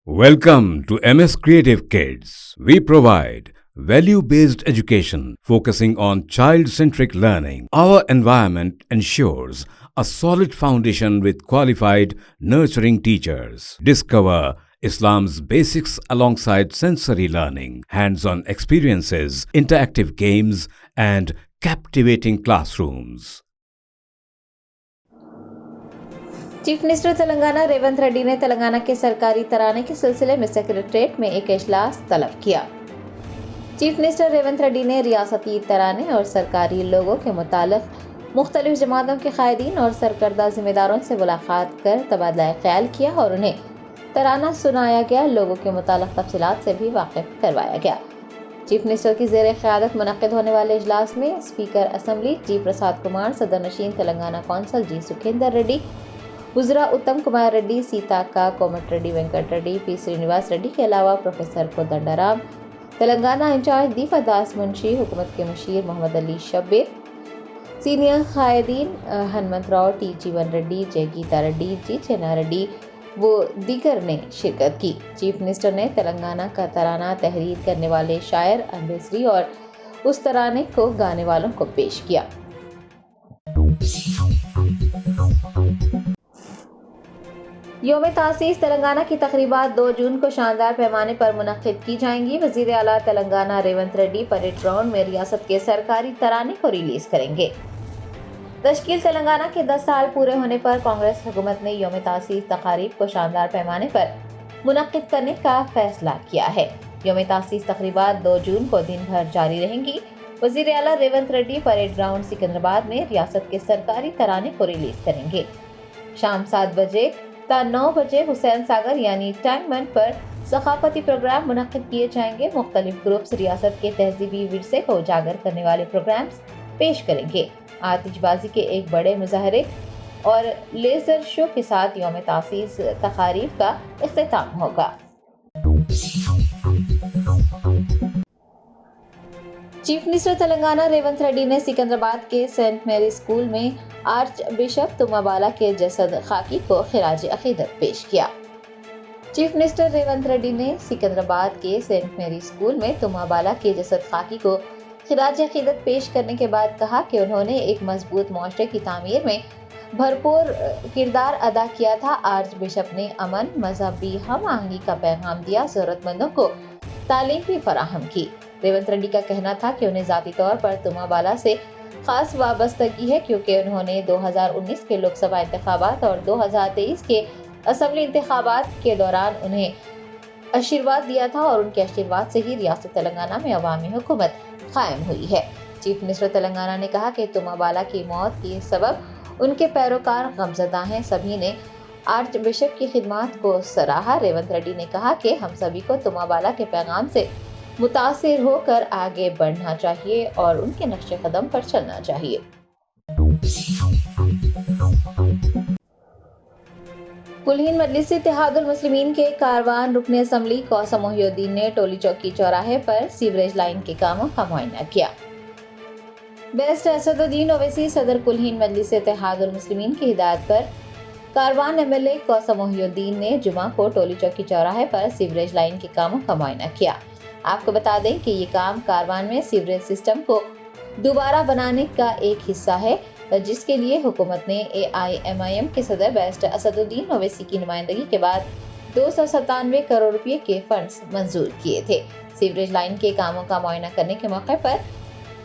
Welcome to MS Creative Kids. We provide value-based education focusing on child-centric learning. Our environment ensures a solid foundation with qualified, nurturing teachers. Discover Islam's basics alongside sensory learning, hands-on experiences, interactive games, and captivating classrooms. Chief minister Telangana Revanth Reddy ने तेलंगाना के सरकारी तराने के सिलसिले में secretariat में एक इजलास तलब किया। चीफ मिनिस्टर रेवंत रेड्डी ने रियासती तराने और सरकारी लोगों के मुतालिक मुख्तलिफ जमातों के कायदीन और सरकर्दा जिम्मेदारों से मुलाकात कर तबादला ख्याल किया और उन्हें तराना सुनाया गया, लोगों के मुतालिक तफसीलात से भी वाकिफ करवाया गया। चीफ मिनिस्टर की ज़ेर क़यादत मुनक़्क़िद होने वाले इजलास में स्पीकर असम्बली जी प्रसाद कुमार, सदर नशीन तेलंगाना कौंसल जी सुखेंदर रेड्डी, वुज़रा उत्तम कुमार रेड्डी, सीताका कोमट रेड्डी, वेंकट रेड्डी, पी श्रीनिवास रेड्डी के अलावा प्रोफेसर कोदंडराम, तेलंगाना इंचार्ज दीपा दास मुंशी, हुकूमत के मुशीर मोहम्मद अली शब्बीर, सीनियर कायदीन हनुमंत राव, टी जीवन रेड्डी, जय गीता रेड्डी, जी चेना रेड्डी वो दीगर ने शिरकत की। चीफ मिनिस्टर ने तेलंगाना का तराना तहरीर करने वाले शायर अंबेसरी और उस तराने को गाने वालों को पेश किया। योम तासीस तेलंगाना की तकरीबात 2 जून को शानदार पैमाने पर मुनक़्क़िद की जाएंगी। वज़ीर आला तेलंगाना रेवंत रेड्डी परेड ग्राउंड में रियासत के सरकारी तराने को रिलीज करेंगे। तश्कील तेलंगाना के 10 साल पूरे होने पर कांग्रेस हुकूमत ने योम तासीस तकारीब को शानदार पैमाने पर मुनक़्क़िद करने का फैसला किया है। योम तासीस तकरीबात 2 जून को दिन भर जारी रहेंगी। वज़ीर आला रेवंत रेड्डी परेड ग्राउंड सिकंदराबाद में रियासत के सरकारी तराने को रिलीज करेंगे। शाम 7 बजे ता 9 बजे हुसैन सागर यानी टैंक बंड पर सकाफती प्रोग्राम मुनक़्क़िद किए जाएंगे। मुख्तलिफ ग्रुप्स रियासत के तहजीबी विरसे को उजागर करने वाले प्रोग्राम्स पेश करेंगे। आतिशबाजी के एक बड़े मुजाहरे और लेजर शो के साथ योम तासीस तकारीब का इख्तिताम होगा। चीफ मिनिस्टर तेलंगाना रेवंत रेड्डी ने सिकंदराबाद के सेंट मेरी स्कूल में आर्च बिशप तुमाबाला के जसद खाकी को खिराज अकीदत पेश किया। चीफ मिनिस्टर रेवंत रेड्डी ने सिकंदराबाद के सेंट मेरी स्कूल में तुमाबाला के जसद खाकी को खिराज अकीदत पेश करने के बाद कहा कि उन्होंने एक मजबूत मुआशरे की तामीर में भरपूर किरदार अदा किया था। आर्च बिशप ने अमन, मजहबी हम आहंगी का पैगाम दिया, जरूरतमंदों को तालीम भी फराहम की। रेवंत रेड्डी का कहना था कि उन्हें ज़ाती तौर पर तुमाबाला से खास वाबस्तगी है क्योंकि उन्होंने 2019 के लोकसभा इंतखाबात और 2023 के असम्बली इंतखाबात के दौरान उन्हें आशीर्वाद दिया था और उनके आशीर्वाद से ही रियासत तेलंगाना में अवामी हुकूमत कायम हुई है। चीफ मिनिस्टर तेलंगाना ने कहा कि तुमाबाला की मौत के सबब उनके पैरोकार गमज़दा हैं। सभी ने आर्च बिशप की खिदमत को सराहा। रेवंत रेड्डी ने कहा कि हम सभी को तुमाबाला के पैगाम से मुतासिर होकर आगे बढ़ना चाहिए और उनके नक्शे कदम पर चलना चाहिए। कुलहीन मजलिस इत्तेहादुल मुस्लिमीन के कारवान रुकने असम्बली कौसम मोहिउद्दीन ने टोली चौकी चौराहे पर सीवरेज लाइन के कामों का मुआयना किया। बेस्ट असदुद्दीन ओवैसी सदर कुलहीन मजलिस इत्तेहादुल मुस्लिमीन की हिदायत पर कारवान एमएलए कौसम मोहिउद्दीन ने जुमा को टोली चौकी चौराहे पर सीवरेज लाइन के कामों का मुआयना किया। आपको बता दें कि ये काम कारवान में सीवरेज सिस्टम को दोबारा बनाने का एक हिस्सा है, जिसके लिए हुकूमत ने AIMIM के सदर बेस्ट असदुद्दीन ओवैसी की नुमाइंदगी के बाद 297 करोड़ रुपए के फंड्स मंजूर किए थे। सीवरेज लाइन के कामों का मुआयना करने के मौके पर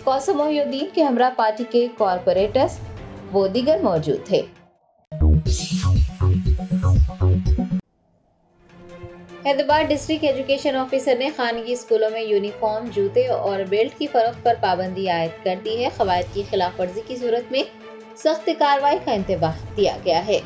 कौसम मोहिउद्दीन के हमरा पार्टी के कॉरपोरेटर्स वो दीगर मौजूद थे। हैदराबाद डिस्ट्रिक्ट एजुकेशन ऑफिसर ने खानगी स्कूलों में यूनिफॉर्म, जूते और बेल्ट की फरोख्त पर पाबंदी आयद कर दी है। क़वायद की खिलाफ वर्जी की सूरत में सख्त कार्रवाई का इंतबाह दिया गया है।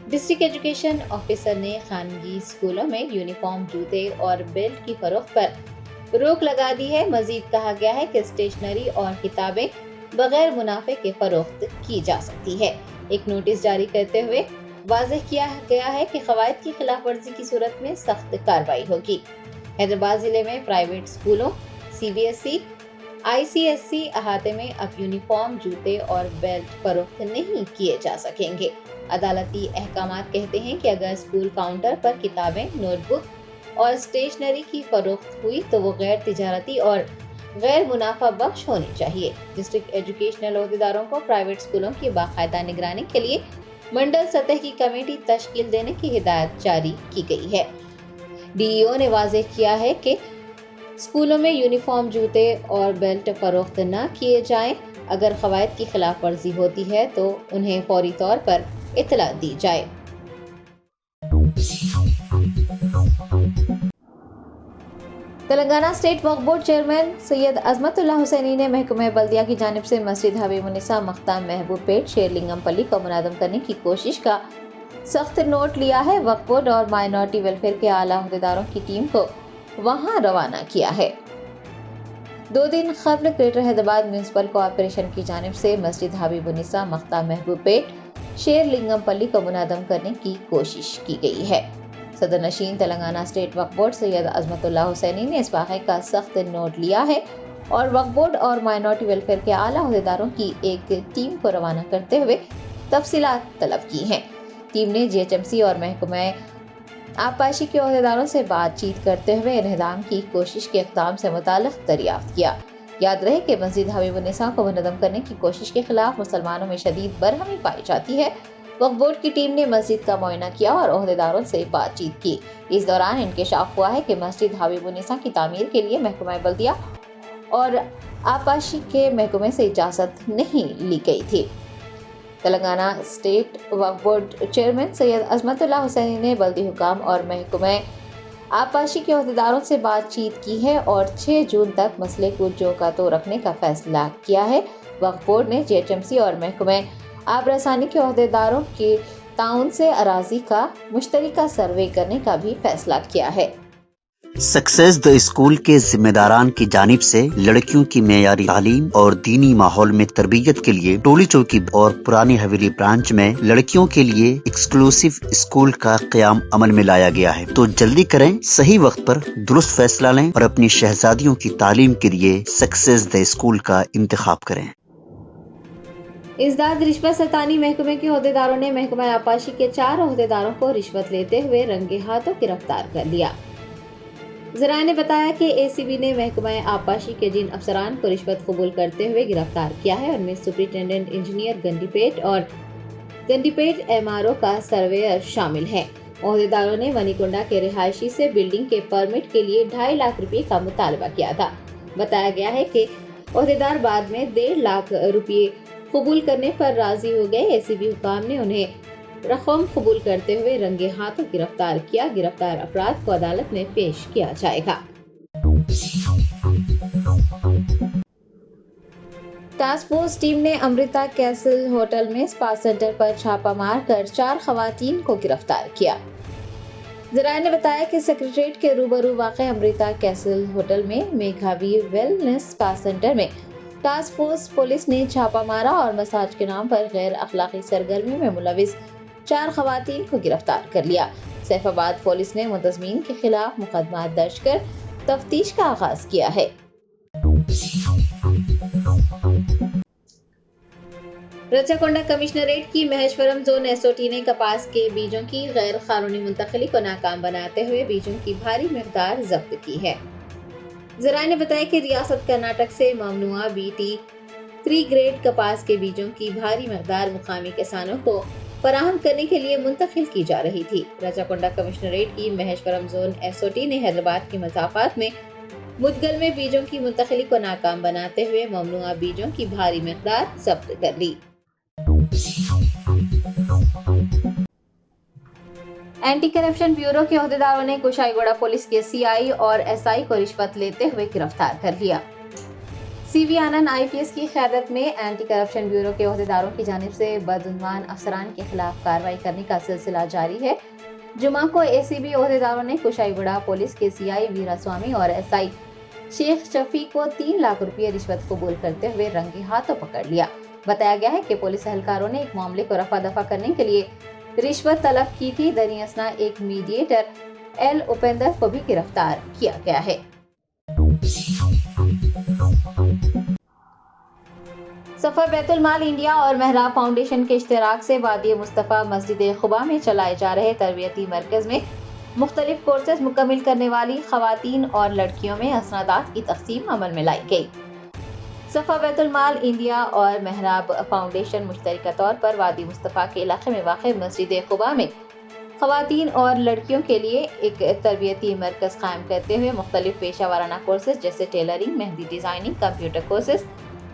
डिस्ट्रिक्ट एजुकेशन ऑफिसर ने खानगी स्कूलों में यूनिफॉर्म, जूते और बेल्ट की फरोख्त पर रोक लगा दी है। मजीद कहा गया है कि स्टेशनरी और किताबें बगैर मुनाफे के फरोख्त की जा सकती है। एक नोटिस जारी करते हुए वाज़ेह किया गया है कि क़वायद की खिलाफ वर्जी की सूरत में सख्त कार्रवाई होगी। हैदराबाद जिले में प्राइवेट स्कूलों, CBSE, ICSC अहाते में अब यूनिफॉर्म, जूते और बेल्ट फरोख्त नहीं किए जा सकेंगे। अदालती अहकामात कहते हैं कि अगर स्कूल काउंटर पर किताबें, नोटबुक और स्टेशनरी की फरोख्त हुई तो वो गैर तिजारती और गैर मुनाफा बख्श होनी चाहिए। डिस्ट्रिक्ट एजुकेशनल ओहदेदारों को प्राइवेट स्कूलों की बाकायदा निगरानी के लिए मंडल सतह की कमेटी तश्कील देने की हिदायत जारी की गई है। DEO ने वाज़ेह किया है कि स्कूलों में यूनिफॉर्म, जूते और बेल्ट फरोख्त न किए जाएं। अगर क़वायद की खिलाफ वर्जी होती है तो उन्हें फौरी तौर पर इत्तला दी जाए। Telangana state Waqf board chairman Syed Azmatullah Hussaini ने महकमा बल्दिया की जानिब से मस्जिद हबीबुन्निसा मख्ताम महबूबपेट शेरलिंगमपल्ली को मुनाज़म करने की कोशिश का सख्त नोट लिया है। वक्फ बोर्ड और माइनॉरिटी वेलफेयर के आला अहदेदारों की टीम को वहां रवाना किया है। 2 दिन कबल ग्रेटर हैदराबाद म्यूनसिपल कॉर्पोरेशन की जानिब से मस्जिद हबीबुन्निसा मख्ताम महबूबपेट शेरलिंगमपल्ली को मुनाज़म करने की कोशिश की गई है। सदर नशीन तेलंगाना स्टेट वक्फ बोर्ड सैयद अजमतुल्लाह हुसैनी ने इस वाक़े का सख्त नोट लिया है और वक्फ बोर्ड और माइनॉरिटी वेलफेयर के आला अहदेदारों की एक टीम को रवाना करते हुए तफसीलात तलब की हैं। टीम ने GHMC और महकमा आबपाशी के अहदेदारों से बातचीत करते हुए इन्हदाम की कोशिश के इक़दाम से मुताल्लिक़ दरियाफ्त किया। याद रहे कि मस्जिद हबीबुन्निसा को मुनज़्ज़म करने की कोशिश के खिलाफ मुसलमानों में शदीद बरहमी पाई जाती है। वक्फ बोर्ड की टीम ने मस्जिद का मुआयना किया और अहदेदारों से बातचीत की। इस दौरान इंकशाफ हुआ है कि मस्जिद हबीबुन्निसा की तामीर के लिए महकमा बल्दिया और आबपाशी के महकमे से इजाज़त नहीं ली गई थी। Telangana state Waqf board chairman Syed Azmatullah Hussaini ने बल्दी हुकाम और महकमा आबपाशी के अहदेदारों से बातचीत की है और 6 जून तक मसले को जो का तो रखने का फैसला किया है। वक्फ बोर्ड ने GHMC और महकमा आब रसानी के अहदेदारों के ताउन से अराजी का मुश्तरका सर्वे करने का भी फैसला किया है। सक्सेस द स्कूल के जिम्मेदारान की जानिब से लड़कियों की मेयारी तालीम और दीनी माहौल में तरबियत के लिए टोली चौकी और पुरानी हवेली ब्रांच में लड़कियों के लिए एक्सक्लूसिव स्कूल का क़याम अमल में लाया गया है। तो जल्दी करें, सही वक्त पर दुरुस्त फैसला लें और अपनी शहजादियों की तालीम के लिए सक्सेस द स्कूल का इंतखाब करें। इज़दाद रिश्वत सतानी महकमे के अहदेदारों ने महकमा आबपाशी के 4 अहदेदारों को रिश्वत लेते हुए रंगे हाथों गिरफ्तार कर लिया। ज़राए ने बताया कि ACB ने महकमा आबपाशी के जिन अफसरान को रिश्वत कबूल करते हुए गिरफ्तार किया है उनमें सुपरिटेंडेंट इंजीनियर गंडीपेट और गंडीपेट MRO का सर्वेयर शामिल है। अहदेदारों ने वनीकुंडा के रिहायशी से बिल्डिंग के परमिट के लिए 2.5 लाख रुपये का मुतालबा किया था। बताया गया है कि अहदेदार बाद में 1.5 लाख रुपये कबूल करने पर राजी हो गए। ACB हुकाम ने उन्हें रकम कबूल करते हुए रंगे हाथों गिरफ्तार किया। गिरफ्तार अफराद को अदालत में पेश किया जाएगा। टास्क फोर्स टीम ने अमृता कैसल होटल में स्पा सेंटर पर छापा मारकर 4 खवातीन को गिरफ्तार किया। ज़राए ने बताया कि सेक्रेटरीट के रूबरू वाक़े अमृता कैसल होटल में मेघावी वेलनेस स्पा सेंटर में टास्क फोर्स पुलिस ने छापा मारा और मसाज के नाम पर गैर अखलाकी सरगर्मी में मुलविस 4 खवातीन को गिरफ्तार कर लिया। सैफाबाद पुलिस ने मुतज़मीन के खिलाफ मुकदमा दर्ज कर तफ्तीश का आगाज किया है। रचाकोंडा कमिश्नरेट की महेश्वरम जोन SOT ने कपास के बीजों की गैर कानूनी मुंतकिली को नाकाम बनाते हुए बीजों की भारी मिकदार जब्त की है। ज़राए ने बताया कि रियासत कर्नाटक से ममनुआ BT 3 ग्रेड कपास के बीजों की भारी मिकदार मुकामी किसानों को फराहम करने के लिए मुंतकिल की जा रही थी। रचाकोंडा कमिश्नरेट की महेश्वरम जोन SOT ने हैदराबाद की मसाफात में मुदगल में बीजों की मुंतकिली को नाकाम बनाते हुए ममनुआ बीजों की भारी मिकदार जब्त कर ली। एंटी करप्शन ब्यूरो के अहदेदारों ने कुशाईगुड़ा पुलिस के CI और SI को रिश्वत लेते हुए गिरफ्तार कर लिया। CV आनंद IPS की क़यादत में एंटी करप्शन ब्यूरो के अहदेदारों की जानिब से बदउन्वान अफसरान के खिलाफ कार्रवाई करने का सिलसिला जारी है। जुमा को ACB अहदेदारों ने कुशाईगुड़ा पुलिस के CI वीरास्वामी और SI शेख शफी को 3 लाख रुपये रिश्वत कबूल करते हुए रंगे हाथों पकड़ लिया। बताया गया है कि पुलिस एहलकारों ने एक मामले को रफा दफा करने के लिए रिश्वत तलब की थी। दरियासना एक मीडिएटर L उपेंद्र को भी गिरफ्तार किया गया है। सफ़ा बैतुल माल इंडिया और महराब फाउंडेशन के इश्तराक से वादी मुस्तफ़ा मस्जिद खुबा में चलाए जा रहे तरबियती मरकज़ में मुख्तलिफ कोर्सेज मुकम्मिल करने वाली ख़वातीन और लड़कियों में असनादात की तक़सीम अमल में लाई गई। सफ़ा बैतुल माल इंडिया और महराब फाउंडेशन मुश्तरका तौर पर वादी मुस्तफ़ा के इलाके में वाक़ मस्जिद खुबा में ख़वातीन और लड़कियों के लिए एक तरबियती मरकज़ कायम करते हुए मुख्तलिफ पेशा वाराना कोर्सेज जैसे tailoring, mehndi designing, computer courses,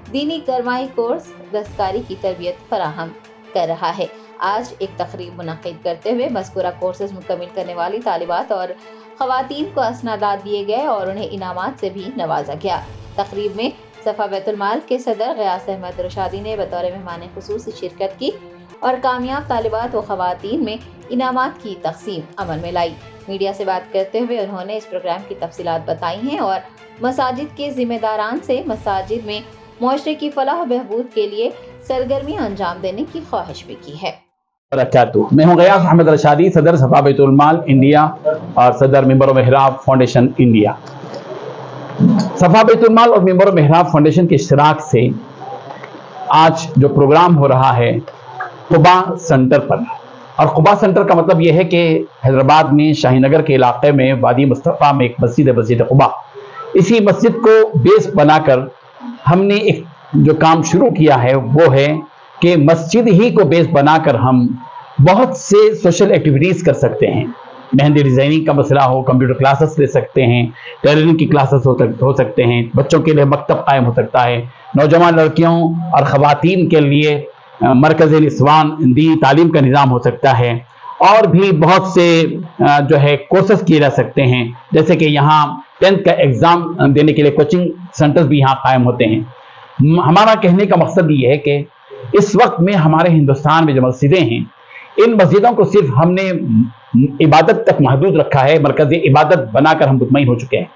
दीनी गरमाई कोर्स, दस्तकारी की तरबियत फराहम कर रहा है। आज एक तकरीब मुनक़िद करते हुए मज़कूरा कोर्सेज मुकम्मिल करने वाली तालिबात और ख़वातीन को असनादात दिए गए और उन्हें इनामात से भी नवाजा गया। तकरीब में सफ़ा बैतुल माल के सदर ग़ियास अहमद रशादी ने बतौर मेहमान खुसूसी शिरकत की और कामयाब तालिबात व ख़वातीन में इनामात की तक़सीम अमल में लाई। मीडिया से बात करते हुए उन्होंने इस प्रोग्राम की तफसीलात बताई हैं और मसाजिद के ज़िम्मेदारान से मसाजिद में मुआशरे की फलाह बहबूद के लिए सरगर्मियाँ अंजाम देने की ख्वाहिश भी की है। मैं हूँ ग़ियास अहमद रशादी, सदर सफ़ा बैतुल माल इंडिया और सदर मेंबर महराब फाउंडेशन इंडिया। सफ़ा बैतुल माल और मेंबर महराब फाउंडेशन के इश्तराक से आज जो प्रोग्राम हो रहा है खुबा सेंटर पर, और खुबा सेंटर का मतलब यह है कि हैदराबाद में शाहीनगर के इलाके में वादी मुस्तफ़ा में एक मस्जिद खुबा, इसी मस्जिद को बेस बनाकर हमने एक जो काम शुरू किया है वो है कि मस्जिद ही को बेस बनाकर हम बहुत से सोशल एक्टिविटीज़ कर सकते हैं। मेहंदी डिज़ाइनिंग का मसला हो, कंप्यूटर क्लासेस ले सकते हैं, टेलरिंग की क्लासेस हो सकते हैं, बच्चों के लिए मकतब कायम हो सकता है, नौजवान लड़कियों और ख़वातीन के लिए मरकज़ निस्वान दीनी तालीम का निज़ाम हो सकता है, और भी बहुत से जो है कोर्सेस किए जा सकते हैं। जैसे कि यहाँ 10th का एग्ज़ाम देने के लिए कोचिंग सेंटर्स भी यहाँ कायम होते हैं। हमारा कहने का मकसद ये है कि इस वक्त में हमारे हिंदुस्तान में जो मस्जिदें हैं, इन मस्जिदों को सिर्फ हमने इबादत तक महदूद रखा है, मरकज़ इबादत बनाकर हम मुतमईन हो चुके हैं।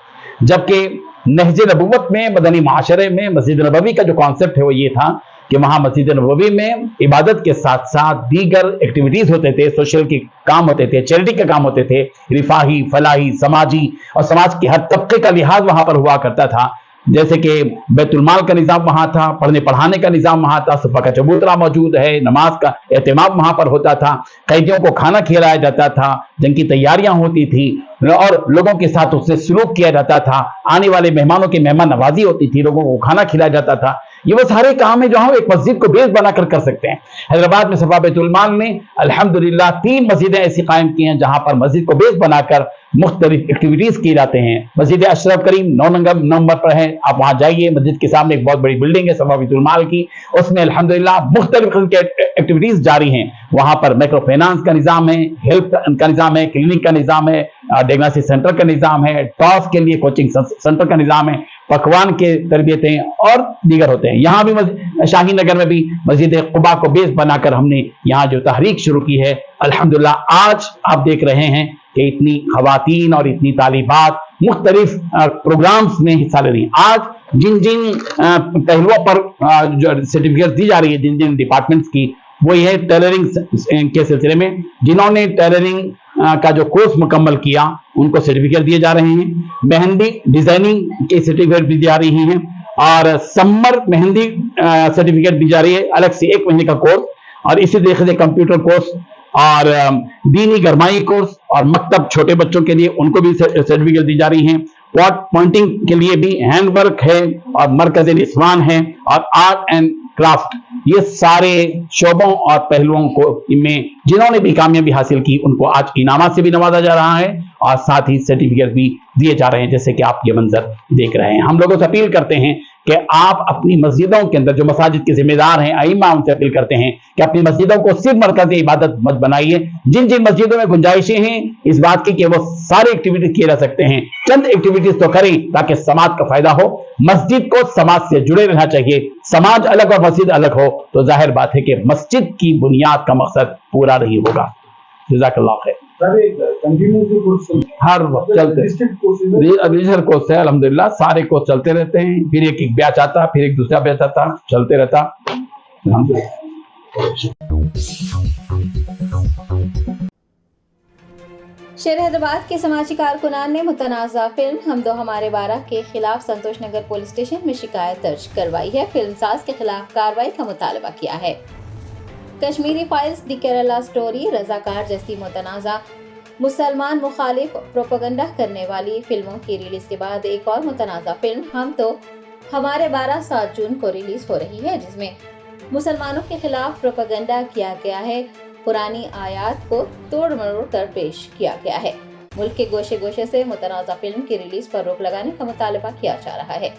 जबकि नहज नबूवत में, मदनी माशरे में मस्जिद नबवी का जो कॉन्सेप्ट है वो ये था कि वहाँ मस्जिद नबवी में इबादत के साथ साथ दीगर एक्टिविटीज़ होते थे, सोशल के काम होते थे, चैरिटी के काम होते थे, रिफाही, फलाही, समाजी और समाज के हर तबके का लिहाज वहाँ पर हुआ करता था। जैसे कि बैतुल माल का निज़ाम वहाँ था, पढ़ने पढ़ाने का निज़ाम वहाँ था, सुबह का चबूतरा मौजूद है, नमाज का एहतमाम वहाँ पर होता था, कैदियों को खाना खिलाया जाता था, जंग की तैयारियां होती थी और लोगों के साथ उससे सलूक किया जाता था, आने वाले मेहमानों की मेहमान नवाजी होती थी, लोगों को खाना खिलाया जाता था। ये वो सारे काम है जो हम एक मस्जिद को बेस बनाकर कर सकते हैं। हैदराबाद में सफ़ा बैतुल माल ने अल्हम्दुलिल्लाह 3 मस्जिदें ऐसी कायम की हैं जहां पर मस्जिद को बेस बनाकर मुख्तलिफ एक्टिविटीज की जाते हैं। मस्जिद अशरफ करीम 9 नंबर पर है, आप वहां जाइए। मस्जिद के सामने एक बहुत बड़ी बिल्डिंग है सफ़ा बैतुल माल की, उसमें अल्हम्दुलिल्लाह मुख्तलिफ किस्म के एक्टिविटीज जारी हैं। वहां पर माइक्रो फाइनेंस का निज़ाम है, हेल्थ का निज़ाम है, क्लिनिक का निज़ाम है, डायग्नोस्टिक सेंटर का निज़ाम है, टॉस के लिए कोचिंग सेंटर का निज़ाम है, पकवान के तरबियतें और दीगर होते हैं। यहाँ भी शाहीनगर में भी मस्जिद खुबा को बेस बनाकर हमने यहाँ जो तहरीक शुरू की है, अल्हम्दुलिल्लाह आज आप देख रहे हैं कि इतनी खवातीन और इतनी तालिबात मुख्तलिफ प्रोग्राम्स में हिस्सा ले रही हैं। आज जिन जिन पहलुओं पर जो सर्टिफिकेट दी जा रही है जिन जिन डिपार्टमेंट्स की, वो ये टेलरिंग के सिलसिले में जिन्होंने टेलरिंग का जो कोर्स मुकम्मल किया उनको सर्टिफिकेट दिए जा रहे हैं, मेहंदी डिजाइनिंग के सर्टिफिकेट भी दी जा रही हैं, और समर मेहंदी सर्टिफिकेट दी जा रही है अलग से 1 महीने का कोर्स, और इसी तरीके से कंप्यूटर कोर्स और दीनी गरमाई कोर्स और मकतब छोटे बच्चों के लिए उनको भी सर्टिफिकेट दी जा रही हैं। पॉट पॉइंटिंग के लिए भी हैंडवर्क है और मरकज़ निस्वान है और आर्ट एंड क्राफ्ट, ये सारे शोबों और पहलुओं को में जिन्होंने भी कामयाबी हासिल की उनको आज इनामात से भी नवाजा जा रहा है और साथ ही सर्टिफिकेट भी दिए जा रहे हैं, जैसे कि आप ये मंजर देख रहे हैं। हम लोगों से अपील करते हैं कि आप अपनी मस्जिदों के अंदर जो मसाजिद के जिम्मेदार हैं, आइमा, उनसे अपील करते हैं कि अपनी मस्जिदों को सिर्फ मरकज़ इबादत मत बनाइए। जिन जिन मस्जिदों में गुंजाइशें हैं इस बात की कि वो सारे एक्टिविटीज किए जा सकते हैं, चंद एक्टिविटीज तो करें ताकि समाज का फायदा हो। मस्जिद को समाज से जुड़े रहना चाहिए। समाज अलग और मस्जिद अलग हो तो जाहिर बात है कि मस्जिद की बुनियाद का मकसद पूरा नहीं होगा। जज़ाकल्लाह खैर। हर वक्त चलते रिजर्व कोर्स है, अल्हम्दुलिल्लाह सारे कोर्स चलते रहते हैं। फिर एक बैच आता, फिर एक दूसरा बैच आता, चलते रहता। शहर हैदराबाद के समाजी कारकुनान ने मुतनाज़ा फिल्म हम दो हमारे 12 के खिलाफ संतोष नगर पुलिस स्टेशन में शिकायत दर्ज करवाई है। फिल्मसाज के खिलाफ कार्रवाई का मुतालबा किया है। कश्मीरी फाइल्स, दी केरला स्टोरी, रजाकार जैसी मुतनाज़ा मुसलमान मुखालिफ प्रोपेगेंडा करने वाली फिल्मों की रिलीज के बाद एक और मुतनाज़ा फिल्म हम तो हमारे 12 7 जून को रिलीज हो रही है, जिसमें मुसलमानों के खिलाफ प्रोपेगेंडा किया गया है। पुरानी आयात को तोड़ मरोड़ कर पेश किया गया है। मुल्क के गोशे गोशे से मुतनाज़ा फिल्म की रिलीज पर रोक लगाने का मुतालबा किया जा रहा है।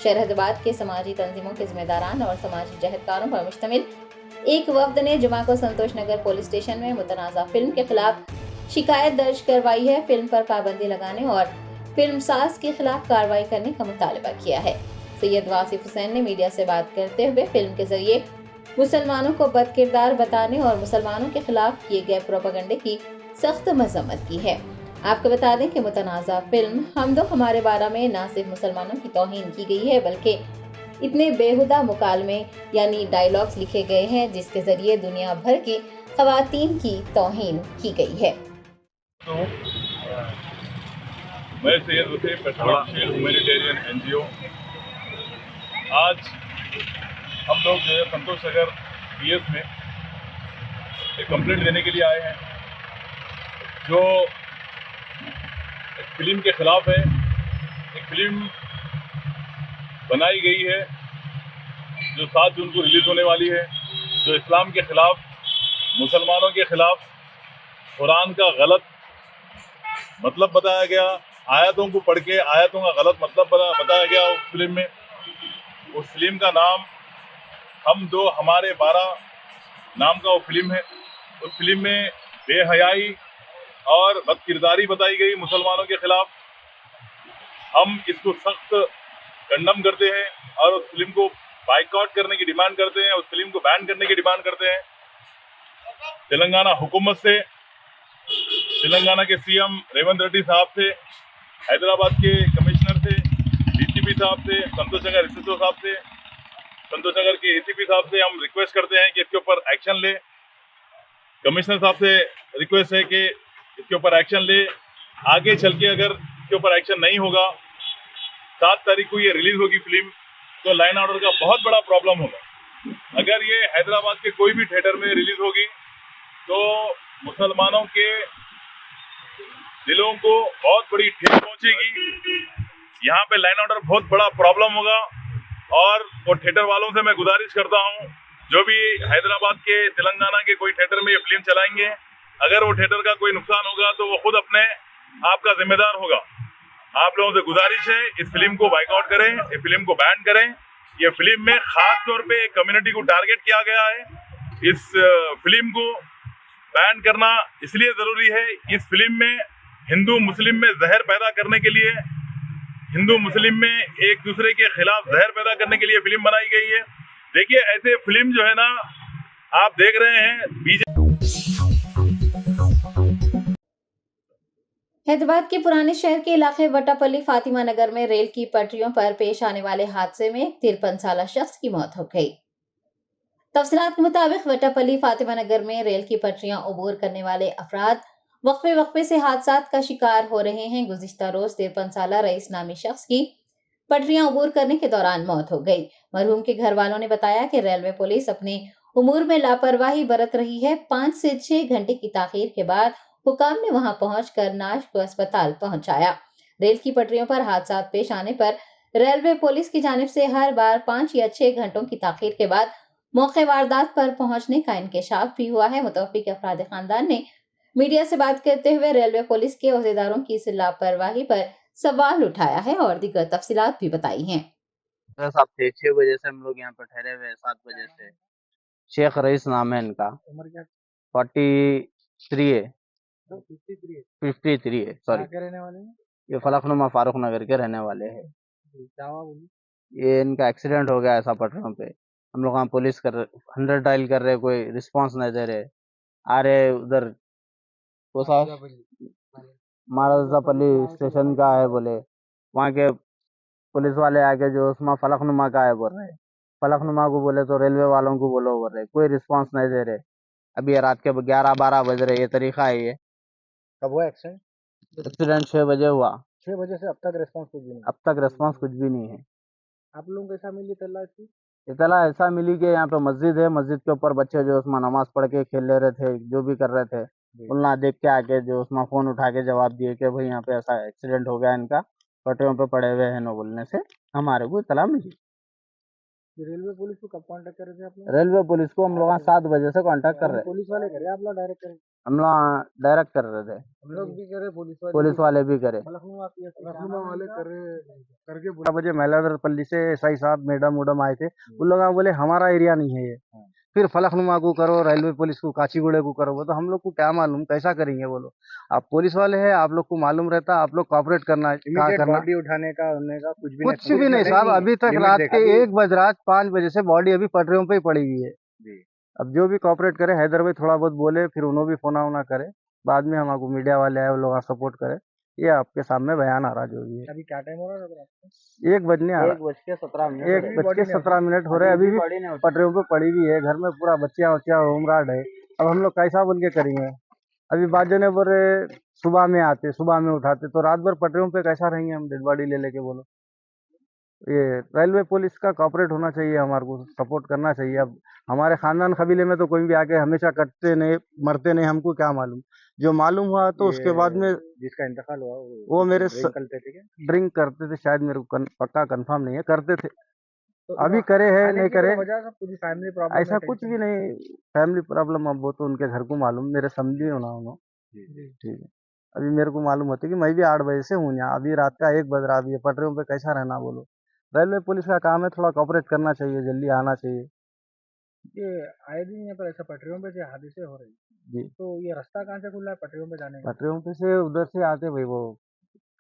शहर हैदराबाद के समाजी तंजीमों के जिम्मेदारान और समाजी जहदकारों पर मुश्तमिल एक वफ्द ने जुमा को संतोष नगर पुलिस स्टेशन में मुतनाज़ा फिल्म के खिलाफ शिकायत दर्ज करवाई है। फिल्म पर पाबंदी लगाने और फिल्मसाज के खिलाफ कार्रवाई करने का मुतालबा किया है। सैयद वासिफ हुसैन ने मीडिया से बात करते हुए फिल्म के जरिए मुसलमानों को बदकिरदार बताने और मुसलमानों के खिलाफ किए गए प्रोपेगेंडे की सख्त मजम्मत की है। आपको बता दें कि मुतनाज़ा फिल्म हम दो हमारे 12 में न सिर्फ मुसलमानों की तौहीन की गई है, बल्कि इतने बेहुदा मुकालमे यानी डायलॉग्स लिखे गए हैं जिसके जरिए दुनिया भर की खवातीन की तौहीन की गई है। तो मैं Syed Hussain petrol humanitarian NGO आज हम लोग जो है संतोष नगर PS में एक कंप्लेंट देने के लिए आए हैं जो एक फिल्म के खिलाफ है। एक फिल्म बनाई गई है जो 7 जून को रिलीज होने वाली है, जो इस्लाम के खिलाफ, मुसलमानों के खिलाफ कुरान का गलत मतलब बताया गया, आयतों को पढ़ के आयतों का गलत मतलब बताया गया उस फिल्म में। उस फिल्म का नाम हम दो हमारे 12 नाम का वो फिल्म है। उस फिल्म में बेहयाई और बदकिरदारी बताई गई मुसलमानों के खिलाफ। हम इसको सख्त कंडम करते हैं और उस फिल्म को बाइकआउट करने की डिमांड करते हैं, उस फिल्म को बैन करने की डिमांड करते हैं। तेलंगाना हुकूमत से, तेलंगाना के CM रेवंत रेड्डी साहब से, हैदराबाद के कमिश्नर से, DCP साहब से, संतोष नगर SSO साहब से, संतोष नगर के ACP साहब से हम रिक्वेस्ट करते हैं कि इसके ऊपर एक्शन ले। कमिश्नर साहब से रिक्वेस्ट है कि इसके ऊपर एक्शन ले। आगे चल के अगर इसके ऊपर एक्शन नहीं होगा, 7 तारीख को ये रिलीज होगी फिल्म, तो लाइन ऑर्डर का बहुत बड़ा प्रॉब्लम होगा। अगर ये हैदराबाद के कोई भी थिएटर में रिलीज होगी तो मुसलमानों के दिलों को बहुत बड़ी ठेस पहुंचेगी। यहाँ पे लाइन ऑर्डर बहुत बड़ा प्रॉब्लम होगा। और वो थिएटर वालों से मैं गुजारिश करता हूँ, जो भी हैदराबाद के, तेलंगाना के कोई थिएटर में ये फिल्म चलाएंगे, अगर वो थिएटर का कोई नुकसान होगा तो वो खुद अपने आप का जिम्मेदार होगा। आप लोगों से गुजारिश है, इस फिल्म को बाइकआउट करें, इस फिल्म को बैन करें। ये फिल्म में खास तौर पे एक कम्युनिटी को टारगेट किया गया है। इस फिल्म को बैन करना इसलिए जरूरी है, इस फिल्म में हिंदू मुस्लिम में जहर पैदा करने के लिए, हिंदू मुस्लिम में एक दूसरे के खिलाफ जहर पैदा करने के लिए फिल्म बनाई गई है। देखिए, ऐसे फिल्म जो है ना, आप देख रहे हैं हैदराबाद के पुराने शहर के इलाके वटापल्ली फातिमा नगर में रेल की पटरियों पर पेश आने वाले हादसे में 53 साला शख्स की मौत हो गई। तफसीलात के मुताबिक वटापल्ली फातिमा नगर में रेल की पटरियां अबूर करने वाले अफराद वक्फे से हादसात का शिकार हो रहे हैं। गुज़िश्ता रोज 53 साला रईस नामी शख्स की पटरियां अबूर करने के दौरान मौत हो गई। मरहूम के घर वालों ने बताया कि रेलवे पुलिस अपने उमूर में लापरवाही बरत रही है। 5 से 6 घंटे की ताखीर के बाद हुकाम ने वहां पहुंचकर नाश को अस्पताल पहुंचाया। रेल की पटरियों पर हादसा पेश आने पर रेलवे पुलिस की जानिब से हर बार 5 या 6 घंटों की ताखीर के बाद मौके वारदात पर पहुंचने का इंकशाफ भी हुआ है। मुतवफ़्फ़िक़ अफराद खानदान ने मीडिया से बात करते हुए रेलवे पुलिस के अहदेदारों की इस लापरवाही पर सवाल उठाया है और दीगर तफसीलात भी बताई हैं। साहब थे 6 बजे से हम लोग यहाँ पर ठहरे हुए हैं, 7 बजे से। शेख रईस नाम है इनका। उम्र क्या? 43 है। 53 है, सॉरी। रहने वाले हैं? ये फलकनुमा फारूक नगर के रहने वाले हैं। ये इनका एक्सीडेंट हो गया ऐसा पटरों पे। हम लोग वहाँ पुलिस 100 डायल कर रहे, कोई रिस्पांस नहीं दे रहे। आ रहे उधर महाराजापल्ली स्टेशन का है बोले, वहाँ के पुलिस वाले आके जो उसमें फलकनुमा का है बोल रहे। फलकनुमा को बोले तो रेलवे वालों को बोलो बोल रहे, कोई रिस्पांस नहीं दे रहे। अभी रात के 11-12 बज रहे, ये तरीका है ये। कब हुआ एक्सीडेंट? एक्सीडेंट 6 बजे हुआ। 6 बजे से अब तक रिस्पांस कुछ भी नहीं। अब तक रिस्पांस कुछ भी नहीं है। आप लोगों को कैसा मिली इत्तला इसकी? इतना ऐसा मिली कि यहाँ पे मस्जिद है, मस्जिद के ऊपर बच्चे जो उसमें नमाज पढ़ के खेल ले रहे थे, जो भी कर रहे थे, उन्ना देख के आके जो उसमें फोन उठा के जवाब दिए कि भाई यहाँ पे ऐसा एक्सीडेंट हो गया, इनका पटरियों पे पड़े हुए हैं, नो बोलने से हमारे को इतला मिली। रेलवे पुलिस को कब कांटेक्ट कर रहे थे आप लोग? रेलवे पुलिस को हम लोग 7 बजे से कांटेक्ट कर रहे हैं। पुलिस वाले करे आप लोग डायरेक्ट करे? हम लोग डायरेक्ट कर रहे थे, हम लोग भी करे, पुलिस वाले भी करे। लखनऊ वाले करे करके 12 बजे महिलादरपल्ली से एसआई साहब मैडम उडम आए थे, उन लोग बोले हमारा एरिया नहीं है ये, फिर फलकनुमा को करो, रेलवे पुलिस को, काचीगुड़े को करो। वो तो हम लोग को क्या मालूम, कैसा करेंगे बोलो। आप पुलिस वाले हैं, आप लोग को मालूम रहता, आप लोग कॉपरेट करना, क्या करना। बॉडी उठाने का उड़ने का कुछ भी नहीं साहब, अभी तक रात के 1 बज रात 5 बजे से बॉडी अभी पटरियों पे ही पड़ी हुई है। अब जो भी कॉपरेट करे, हैदर भाई थोड़ा बहुत बोले, फिर उन्होंने भी फोना वोना करे, बाद में हमको मीडिया वाले आए, वो लोग सपोर्ट करे। ये आपके सामने बयान आ रहा जो भी है। अभी क्या टाइम हो रहा है? 1 बजने आ रहा, 1:17 हो रहे, अभी भी पटरियों पे पड़ी हुई है। घर में पूरा बच्चियां उमराड है। अब हम लोग कैसा बोल के करेंगे? अभी बाजू ने बोले सुबह में आते, सुबह में उठाते, तो रात भर पटरियों पे कैसा रहेंगे हम डेड बॉडी ले लेके बोलो। ये रेलवे पुलिस का कॉपरेट होना चाहिए, हमारे को सपोर्ट करना चाहिए। अब हमारे खानदान कबीले में तो कोई भी आके हमेशा कटते नहीं, मरते नहीं, हमको क्या मालूम। जो मालूम हुआ तो उसके बाद में जिसका इंतकाल हुआ वो मेरे ड्रिंक करते थे, शायद मेरे को पक्का कंफर्म नहीं है, करते थे। अभी करे है नहीं करे, फैमिली प्रॉब्लम ऐसा कुछ भी नहीं। फैमिली प्रॉब्लम अब वो तो उनके घर को मालूम, मेरे समझे होना उन्होंने। ठीक है, अभी मेरे को मालूम होती कि मैं भी 8 बजे से हूँ यहाँ, अभी रात का 1 बज रहा, अभी ये पटरियों पे कैसा रहना बोलो। रेलवे पुलिस का काम है, थोड़ा कॉपरेट करना चाहिए, जल्दी आना चाहिए। ये आए दिन यहाँ पर ऐसा पटरियों पे हादसे हो रहे हैं जी। तो ये रास्ता कहाँ से खुला है पटरियों पे जाने का? पटरियों पे से उधर से आते भाई, वो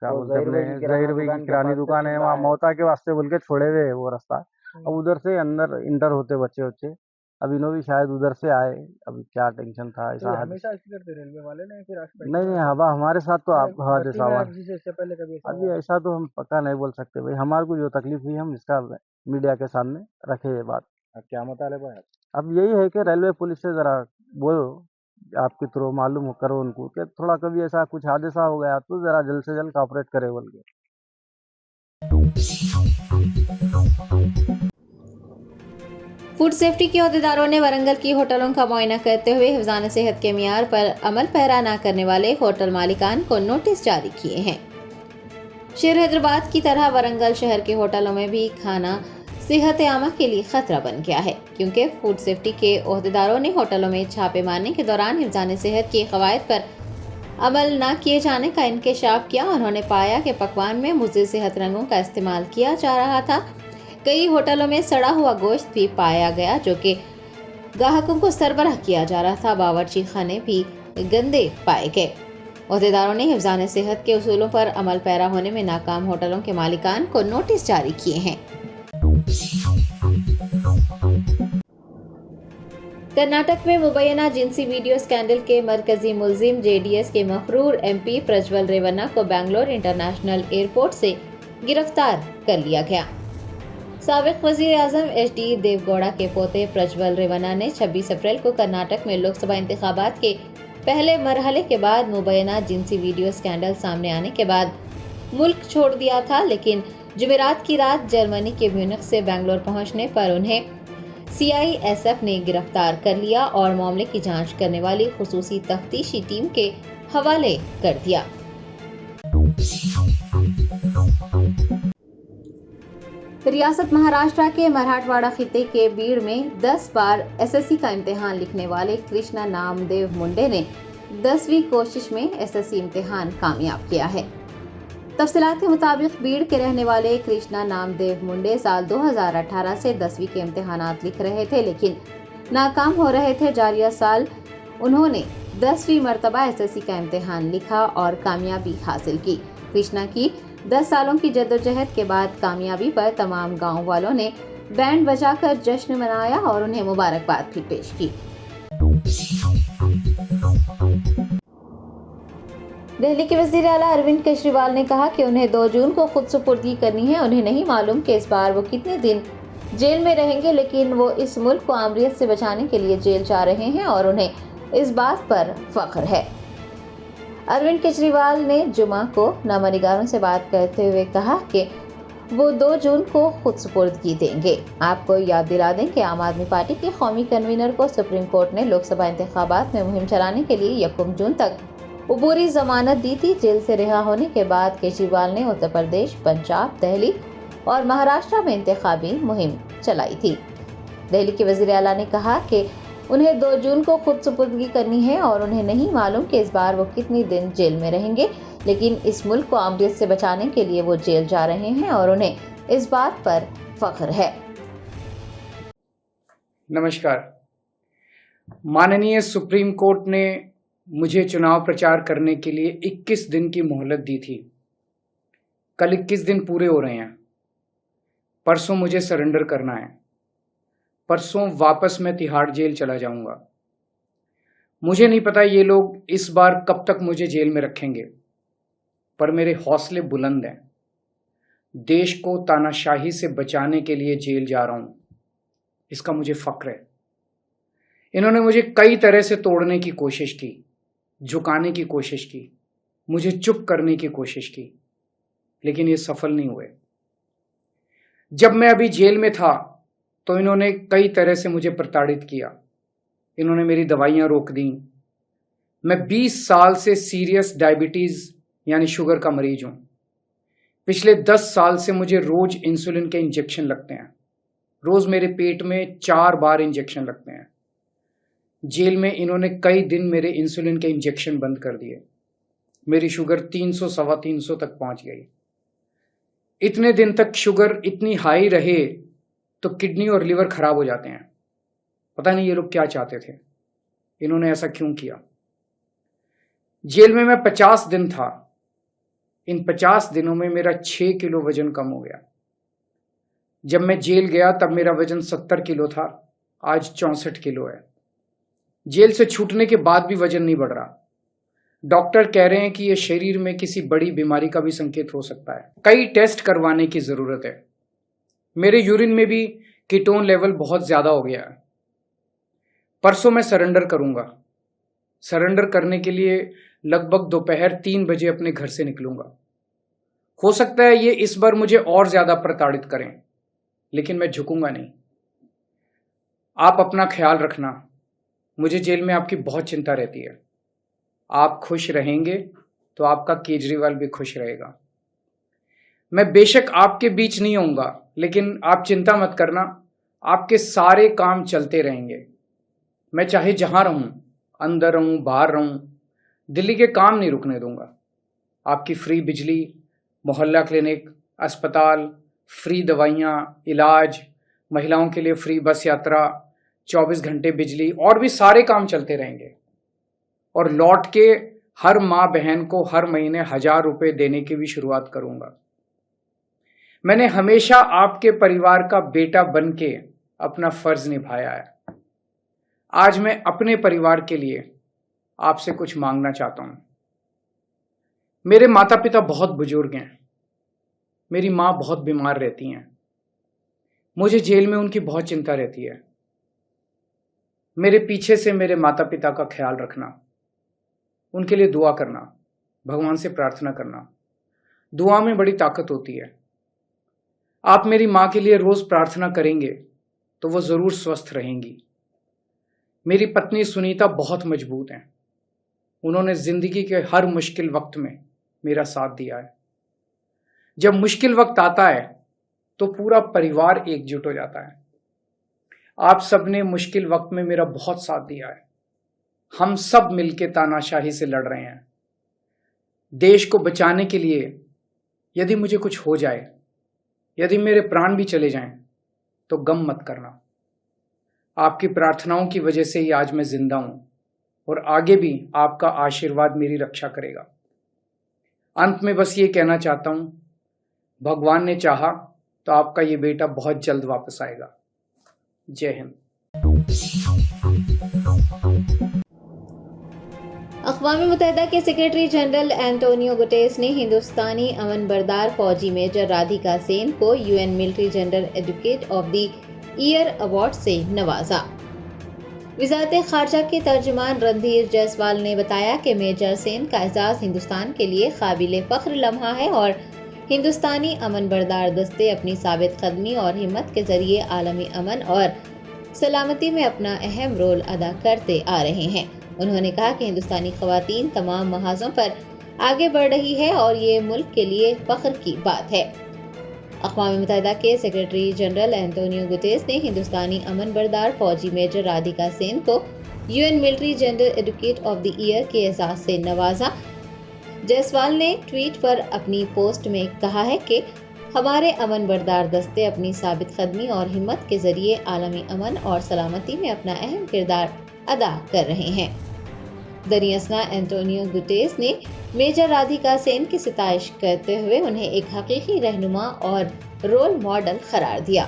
क्या बोलते हैं, जहीर भाई की किरानी दुकान है, वहाँ मौता के वास्ते बोल के छोड़े हुए वो रास्ता। अब उधर से अंदर इंटर होते बच्चे, अब इन्हों भी शायद उधर से आए, अभी क्या टेंशन था ऐसा। हमेशा ऐसे करते रेलवे वाले ने फिर नहीं, हवा हमारे साथ तो आप हवा जैसा हुआ। इससे पहले कभी अभी ऐसा तो हम पक्का नहीं बोल सकते भाई, हमारे को जो तकलीफ हुई हम इसका मीडिया के सामने रखे ये बात। क्या मुतालिब है? अब यही है कि रेलवे पुलिस से जरा बोलो, आपके थ्रू मालूम करो उनको कि थोड़ा कभी ऐसा कुछ हादसा हो गया तो जरा जल्द से जल्द कॉपरेट करे बोल के। फूड सेफ्टी के अहदेदारों ने वरंगल की होटलों का मुआयना करते हुए हिफ्ज़ान सेहत के मियार पर अमल पैरा न करने वाले होटल मालिकान को नोटिस जारी किए हैं। शेर हैदराबाद की तरह वरंगल शहर के होटलों में भी खाना सेहत आमा के लिए खतरा बन गया है, क्योंकि फूड सेफ्टी के अहदेदारों ने होटलों में छापे मारने के दौरान हिफ्ज़ान सेहत की कवायद पर अमल न किए जाने का इंकशाफ किया। उन्होंने पाया कि पकवान में मुज़र सेहत रंगों का इस्तेमाल किया जा रहा था। कई होटलों में सड़ा हुआ गोश्त भी पाया गया जो कि ग्राहकों को सरबराह किया जा रहा था। बावर्ची खाने भी गंदे पाए गए। अहदेदारों ने हिफ्ज़ान सेहत के उसूलों पर अमल पैरा होने में नाकाम होटलों के मालिकान को नोटिस जारी किए हैं। कर्नाटक में मुबैना जिनसी वीडियो स्कैंडल के मरकजी मुलजिम जेडीएस के मफरूर एमपी प्रज्वल रेवन्ना को बेंगलोर इंटरनेशनल एयरपोर्ट से गिरफ्तार कर लिया गया। साबिक वज़ीर आज़म एचडी देवगौड़ा के पोते प्रज्वल रेवन्ना ने 26 अप्रैल को कर्नाटक में लोकसभा इंतखाबात के पहले मरहले के बाद मुबैना जिनसी वीडियो स्कैंडल सामने आने के बाद मुल्क छोड़ दिया था, लेकिन जुमेरात की रात जर्मनी के म्यूनिख से बेंगलोर पहुंचने पर उन्हें सीआईएसएफ ने गिरफ्तार कर लिया और मामले की जांच करने वाली खुसूसी तफ्तीशी टीम के हवाले कर दिया। रियासत महाराष्ट्र के मराठवाड़ा खिते के बीड़ में 10 बार एसएससी का इम्तिहान लिखने वाले कृष्णा नामदेव मुंडे ने 10वीं कोशिश में एसएससी इम्तिहान कामयाब किया है। तफसीलात के मुताबिक बीड़ के रहने वाले कृष्णा नामदेव मुंडे साल 2018 से 10वीं के इम्तिहानात लिख रहे थे, लेकिन नाकाम हो रहे थे। जारिया साल उन्होंने 10वीं मरतबा एसएससी का इम्तिहान लिखा और कामयाबी हासिल की। कृष्णा की 10 सालों की जद्दोजहद के बाद कामयाबी पर तमाम गांव वालों ने बैंड बजाकर जश्न मनाया और उन्हें मुबारकबाद भी पेश की। दिल्ली के वज़ीर आला अरविंद केजरीवाल ने कहा कि उन्हें 2 जून को खुद सुपुर्दगी करनी है। उन्हें नहीं मालूम कि इस बार वो कितने दिन जेल में रहेंगे, लेकिन वो इस मुल्क को आमरीत से बचाने के लिए जेल जा रहे हैं और उन्हें इस बात पर फख्र है। अरविंद केजरीवाल ने जुमा को नामानिगारों से बात करते हुए कहा कि वो 2 जून को खुद सुपुर्दगी देंगे। आपको याद दिला दें कि आम आदमी पार्टी के कौमी कन्वीनर को सुप्रीम कोर्ट ने लोकसभा इंतखाबात में मुहिम चलाने के लिए 1 जून तक अबूरी जमानत दी थी। जेल से रिहा होने के बाद केजरीवाल ने उत्तर प्रदेश, पंजाब, दिल्ली और महाराष्ट्र में इंतखाबी मुहिम चलाई थी। दिल्ली के वजीर आला ने कहा कि उन्हें 2 जून को खुद सुपुर्दगी करनी है और उन्हें नहीं मालूम कि इस बार वो कितने दिन जेल में रहेंगे, लेकिन इस मुल्क को आमदियत से बचाने के लिए वो जेल जा रहे हैं और उन्हें इस बात पर फख्र है। नमस्कार। माननीय सुप्रीम कोर्ट ने मुझे चुनाव प्रचार करने के लिए 21 दिन की मोहलत दी थी। कल 21 दिन पूरे हो रहे हैं। परसों मुझे सरेंडर करना है। परसों वापस मैं तिहाड़ जेल चला जाऊंगा। मुझे नहीं पता ये लोग इस बार कब तक मुझे जेल में रखेंगे, पर मेरे हौसले बुलंद हैं। देश को तानाशाही से बचाने के लिए जेल जा रहा हूं, इसका मुझे फक्र है। इन्होंने मुझे कई तरह से तोड़ने की कोशिश की, झुकाने की कोशिश की, मुझे चुप करने की कोशिश की, लेकिन ये सफल नहीं हुए। जब मैं अभी जेल में था तो इन्होंने कई तरह से मुझे प्रताड़ित किया। इन्होंने मेरी दवाइयां रोक दी। मैं 20 साल से सीरियस डायबिटीज यानी शुगर का मरीज हूं। पिछले 10 साल से मुझे रोज इंसुलिन के इंजेक्शन लगते हैं। रोज मेरे पेट में 4 बार इंजेक्शन लगते हैं। जेल में इन्होंने कई दिन मेरे इंसुलिन के इंजेक्शन बंद कर दिए। मेरी शुगर 300 सवा 300 तक पहुंच गई। इतने दिन तक शुगर इतनी हाई रहे तो किडनी और लिवर खराब हो जाते हैं। पता नहीं ये लोग क्या चाहते थे, इन्होंने ऐसा क्यों किया। जेल में मैं 50 दिन था। इन 50 दिनों में मेरा 6 किलो वजन कम हो गया। जब मैं जेल गया तब मेरा वजन 70 किलो था, आज 64 किलो है। जेल से छूटने के बाद भी वजन नहीं बढ़ रहा। डॉक्टर कह रहे हैं कि यह शरीर में किसी बड़ी बीमारी का भी संकेत हो सकता है। कई टेस्ट करवाने की जरूरत है। मेरे यूरिन में भी कीटोन लेवल बहुत ज्यादा हो गया है। परसों मैं सरेंडर करूंगा। सरेंडर करने के लिए लगभग दोपहर 3 बजे अपने घर से निकलूंगा। हो सकता है ये इस बार मुझे और ज्यादा प्रताड़ित करें, लेकिन मैं झुकूंगा नहीं। आप अपना ख्याल रखना। मुझे जेल में आपकी बहुत चिंता रहती है। आप खुश रहेंगे तो आपका केजरीवाल भी खुश रहेगा। मैं बेशक आपके बीच नहीं होऊंगा, लेकिन आप चिंता मत करना, आपके सारे काम चलते रहेंगे। मैं चाहे जहां रहूं, अंदर रहूं, बाहर रहूं, दिल्ली के काम नहीं रुकने दूंगा। आपकी फ्री बिजली, मोहल्ला क्लिनिक, अस्पताल, फ्री दवाइयाँ, इलाज, महिलाओं के लिए फ्री बस यात्रा, 24 घंटे बिजली और भी सारे काम चलते रहेंगे। और लौट के हर माँ बहन को हर महीने 1000 रुपए देने की भी शुरुआत करूंगा। मैंने हमेशा आपके परिवार का बेटा बन के अपना फर्ज निभाया है। आज मैं अपने परिवार के लिए आपसे कुछ मांगना चाहता हूं। मेरे माता पिता बहुत बुजुर्ग हैं। मेरी माँ बहुत बीमार रहती हैं। मुझे जेल में उनकी बहुत चिंता रहती है। मेरे पीछे से मेरे माता पिता का ख्याल रखना, उनके लिए दुआ करना, भगवान से प्रार्थना करना। दुआ में बड़ी ताकत होती है। आप मेरी माँ के लिए रोज प्रार्थना करेंगे तो वो जरूर स्वस्थ रहेंगी। मेरी पत्नी सुनीता बहुत मजबूत हैं। उन्होंने जिंदगी के हर मुश्किल वक्त में मेरा साथ दिया है। जब मुश्किल वक्त आता है तो पूरा परिवार एकजुट हो जाता है। आप सबने मुश्किल वक्त में मेरा बहुत साथ दिया है। हम सब मिलकर तानाशाही से लड़ रहे हैं। देश को बचाने के लिए यदि मुझे कुछ हो जाए, यदि मेरे प्राण भी चले जाएं, तो गम मत करना। आपकी प्रार्थनाओं की वजह से ही आज मैं जिंदा हूं और आगे भी आपका आशीर्वाद मेरी रक्षा करेगा। अंत में बस ये कहना चाहता हूं, भगवान ने चाहा तो आपका ये बेटा बहुत जल्द वापस आएगा। जय हिंद। अक़वाम मुत्तहिदा के सेक्रेटरी जनरल एंटोनियो गुटेरेस ने हिंदुस्तानी अमन बरदार फौजी मेजर राधिका सेन को UN military general advocate of the year award से नवाजा। वज़ारत ख़ारजा के तर्जुमान रणधीर जायसवाल ने बताया कि मेजर सेन का एजाज़ हिंदुस्तान के लिए काबिल फ़ख्र लम्हा है और हिंदुस्तानी अमन बरदार दस्ते अपनी साबित कदमी और हिम्मत के ज़रिए आलमी अमन और सलामती में अपना अहम रोल अदा करते आ रहे हैं। उन्होंने कहा कि हिंदुस्तानी ख़वातीन तमाम महाजों पर आगे बढ़ रही है और ये मुल्क के लिए फ़ख्र की बात है। अक़वाम मुत्तहिदा के सेक्रेटरी जनरल एंटोनियो गुटेरेस ने हिंदुस्तानी अमन बरदार फौजी मेजर राधिका सेन को UN military general advocate of the year के एजाज़ से नवाजा। जायसवाल ने ट्वीट पर अपनी पोस्ट में कहा है कि हमारे अमन बरदार दस्ते अपनी साबित कदमी और हिम्मत के ज़रिए आलमी अमन और सलामती में अपना अहम किरदार अदा कर रहे हैं। दरियासना एंटोनियो गुटेरेस ने मेजर राधिका सेन की सिताइश करते हुए उन्हें एक हकीकी रहनुमा और रोल मॉडल करार दिया।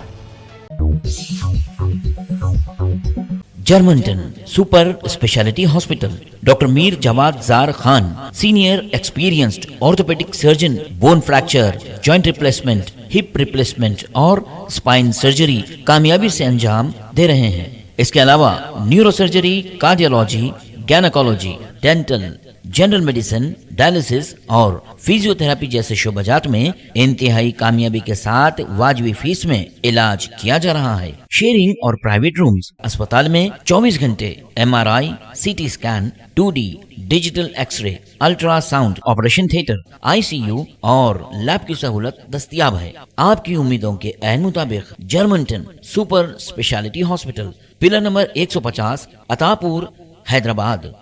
Germanton super speciality hospital, doctor Mir Jawad Zar Khan, senior experienced orthopaedic surgeon, bone fracture, joint replacement, hip replacement और स्पाइन सर्जरी कामयाबी से अंजाम दे रहे हैं। इसके अलावा neuro surgery, cardiology, gynaecology, dental, general medicine, dialysis और फिजियोथेरेपी जैसे शोबाजात में इंतहाई कामयाबी के साथ वाजिबी फीस में इलाज किया जा रहा है। शेयरिंग और प्राइवेट रूम्स, अस्पताल में 24 घंटे MRI, CT scan, 2D digital x-ray, ultrasound, operation theatre, ICU और लैब की सहूलत दस्तयाब है। आपकी उम्मीदों के ऐन मुताबिक Germanten super speciality hospital, pillar number 150, Attapur, Hyderabad.